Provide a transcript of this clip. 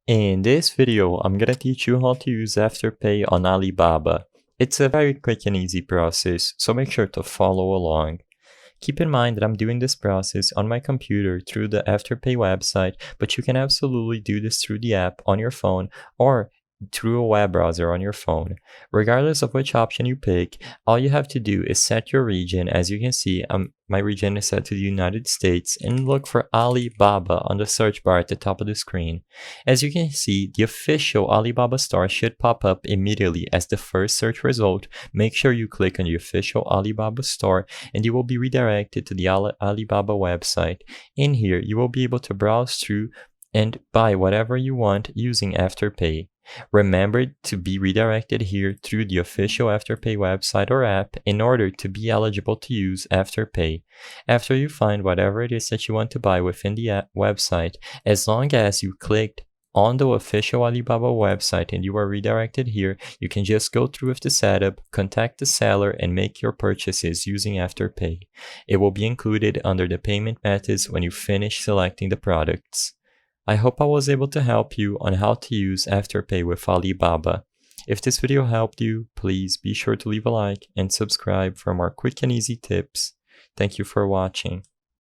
In this video, I'm gonna teach you how to use Afterpay on Alibaba. It's a very quick and easy process, so make sure to follow along. Keep in mind that I'm doing this process on my computer through the Afterpay website, but you can absolutely do this through the app on your phone or through a web browser on your phone. Regardless of which option you pick, all you have to do is set your region. As you can see, my region is set to the United States, and look for Alibaba on the search bar at the top of the screen. As you can see, the official Alibaba store should pop up immediately as the first search result. Make sure you click on the official Alibaba store and you will be redirected to the Alibaba website. In here, you will be able to browse through and buy whatever you want using Afterpay. Remember to be redirected here through the official Afterpay website or app in order to be eligible to use Afterpay. After you find whatever it is that you want to buy within the website, as long as you clicked on the official Alibaba website and you are redirected here, you can just go through with the setup, contact the seller, and make your purchases using Afterpay. It will be included under the payment methods when you finish selecting the products. I hope I was able to help you on how to use Afterpay with Alibaba. If this video helped you, please be sure to leave a like and subscribe for more quick and easy tips. Thank you for watching.